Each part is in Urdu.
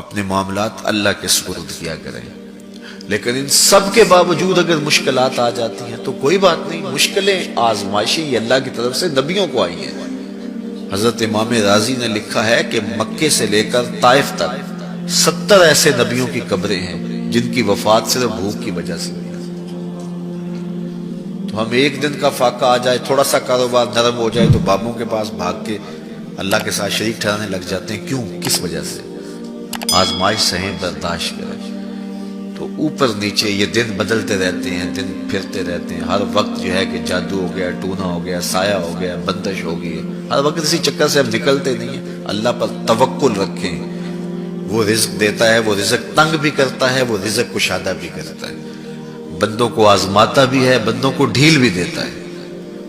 اپنے معاملات اللہ کے سپرد کیا کریں۔ لیکن ان سب کے باوجود اگر مشکلات آ جاتی ہیں تو کوئی بات نہیں، مشکلیں آزمائشیں یہ اللہ کی طرف سے نبیوں کو آئی ہیں۔ حضرت امام رازی نے لکھا ہے کہ مکے سے لے کر طائف تک 70 ایسے نبیوں کی قبریں ہیں جن کی وفات صرف بھوک کی وجہ سے ہوئی۔ تو ہم ایک دن کا فاقہ آ جائے، تھوڑا سا کاروبار نرم ہو جائے تو بابوں کے پاس بھاگ کے اللہ کے ساتھ شریک ٹھہرانے لگ جاتے ہیں۔ کیوں؟ کس وجہ سے؟ آزمائش سہیں، برداشت کریں۔ تو اوپر نیچے یہ دن بدلتے رہتے ہیں، دن پھرتے رہتے ہیں، ہر وقت جو ہے کہ جادو ہو گیا، ٹونا ہو گیا، سایہ ہو گیا، بندش ہو گئی، ہر وقت اسی چکر سے ہم نکلتے نہیں ہیں۔ اللہ پر توکل رکھیں، وہ رزق دیتا ہے، وہ رزق تنگ بھی کرتا ہے، وہ رزق کشادہ بھی کرتا ہے، بندوں کو آزماتا بھی ہے، بندوں کو ڈھیل بھی دیتا ہے۔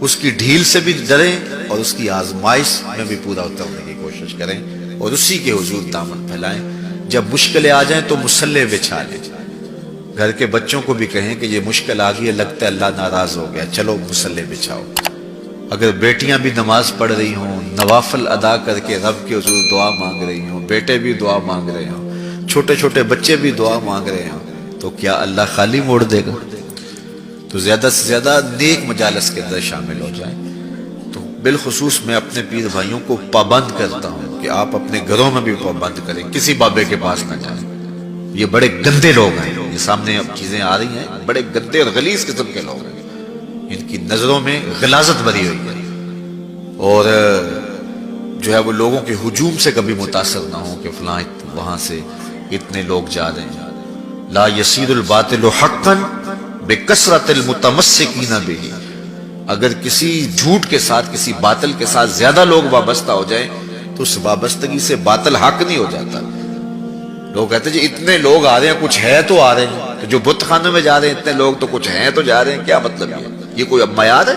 اس کی ڈھیل سے بھی ڈریں اور اس کی آزمائش میں بھی پورا اترنے کی کوشش کریں اور اسی کے حضور دامن پھیلائیں۔ جب مشکلیں آ جائیں تو مصلح بچھا لیں، گھر کے بچوں کو بھی کہیں کہ یہ مشکل آ گئی ہے، لگتا ہے اللہ ناراض ہو گیا، چلو مصلح بچھاؤ۔ اگر بیٹیاں بھی نماز پڑھ رہی ہوں، نوافل ادا کر کے رب کے حضور دعا مانگ رہی ہوں، بیٹے بھی دعا مانگ رہے ہوں، چھوٹے چھوٹے بچے بھی دعا مانگ رہے ہوں، تو کیا اللہ خالی موڑ دے گا؟ تو زیادہ سے زیادہ نیک مجالس کے اندر شامل ہو جائیں۔ تو بالخصوص میں اپنے پیر بھائیوں کو پابند کرتا ہوں کہ آپ اپنے گھروں میں بھی پابند کریں، کسی بابے کے پاس نہ جائیں۔ یہ بڑے گندے لوگ ہیں، یہ سامنے اب چیزیں آ رہی ہیں، بڑے گندے اور غلیظ قسم کے لوگ ہیں، ان کی نظروں میں غلاظت بھری ہوئی ہے، اور جو ہے وہ لوگوں کے ہجوم سے کبھی متاثر نہ ہوں کہ فلاں وہاں سے اتنے لوگ جا رہے ہیں۔ لا یصیر الباطل حقا بکثرت المتمسکین بہ، اگر کسی جھوٹ کے ساتھ، کسی باطل کے ساتھ زیادہ لوگ وابستہ ہو جائیں تو اس وابستگی سے باطل حق نہیں ہو جاتا۔ لوگ کہتے ہیں جی اتنے لوگ آ رہے ہیں، کچھ ہے تو آ رہے ہیں، تو جو بت خانوں میں جا رہے ہیں اتنے لوگ تو کچھ ہیں تو جا رہے ہیں، کیا مطلب یہ کوئی اب معیار ہے؟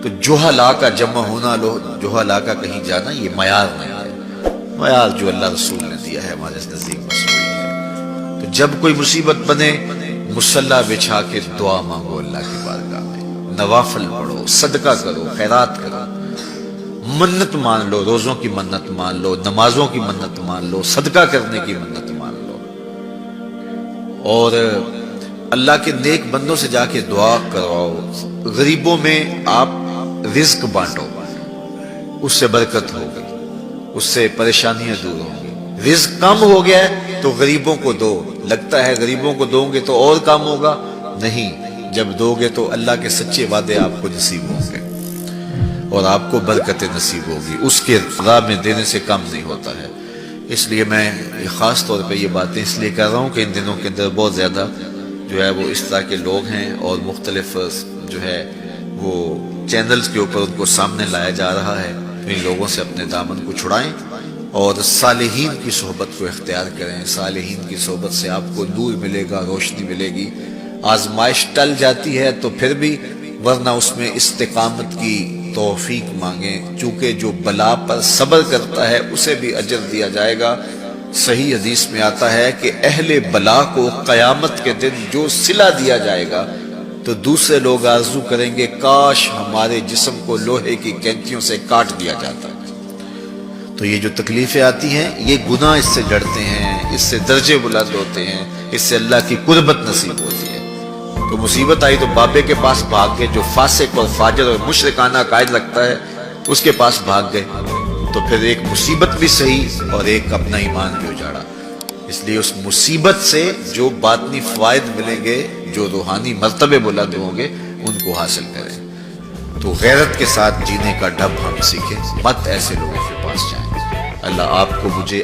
تو جہلاء کا جمع ہونا، جہلاء کا کہیں جانا، یہ معیار نہیں ہے۔ معیار جو اللہ رسول نے دیا ہے ہمارے نزدیک مسئول ہے۔ تو جب کوئی مصیبت بنے، مصلی بچھا کے دعا مانگو اللہ کی بارگاہ میں، نوافل پڑھو، صدقہ کرو، خیرات کرو، منت مان لو، روزوں کی منت مان لو، نمازوں کی منت مان لو، صدقہ کرنے کی منت مان لو، اور اللہ کے نیک بندوں سے جا کے دعا کرواؤ۔ غریبوں میں آپ رزق بانٹو، اس سے برکت ہوگی، اس سے پریشانیاں دور ہوں گی۔ رزق کم ہو گیا ہے تو غریبوں کو دو، لگتا ہے غریبوں کو دو گے تو اور کم ہوگا، نہیں، جب دو گے تو اللہ کے سچے وعدے آپ کو نصیب ہوں گے اور آپ کو برکت نصیب ہوگی، اس کے راہ میں دینے سے کم نہیں ہوتا ہے۔ اس لیے میں خاص طور پہ یہ باتیں اس لیے کر رہا ہوں کہ ان دنوں کے اندر بہت زیادہ جو ہے وہ اس طرح کے لوگ ہیں اور مختلف جو ہے وہ چینلز کے اوپر ان کو سامنے لایا جا رہا ہے۔ ان لوگوں سے اپنے دامن کو چھڑائیں اور صالحین کی صحبت کو اختیار کریں۔ صالحین کی صحبت سے آپ کو نور ملے گا، روشنی ملے گی۔ آزمائش ٹل جاتی ہے تو پھر بھی، ورنہ اس میں استقامت کی توفیق مانگیں، چونکہ جو بلا پر صبر کرتا ہے اسے بھی اجر دیا جائے گا۔ صحیح حدیث میں آتا ہے کہ اہل بلا کو قیامت کے دن جو صلہ دیا جائے گا تو دوسرے لوگ آرزو کریں گے کاش ہمارے جسم کو لوہے کی کینچیوں سے کاٹ دیا جاتا۔ تو یہ جو تکلیفیں آتی ہیں یہ گناہ اس سے جڑتے ہیں، اس سے درجے بلند ہوتے ہیں، اس سے اللہ کی قربت نصیب ہوتی ہے۔ تو مصیبت آئی تو بابے کے پاس بھاگ گئے، جو فاسق اور فاجر اور مشرکانہ عقائد رکھتا ہے اس کے پاس بھاگ گئے، تو پھر ایک مصیبت بھی صحیح اور ایک اپنا ایمان بھی اجاڑا۔ اس لیے اس مصیبت سے جو باطنی فوائد ملیں گے، جو روحانی مرتبے بلند ہوں گے، ان کو حاصل کریں۔ تو غیرت کے ساتھ جینے کا ڈھب ہم سیکھیں، مت ایسے لوگوں کے پاس جائیں۔ اللہ آپ کو، مجھے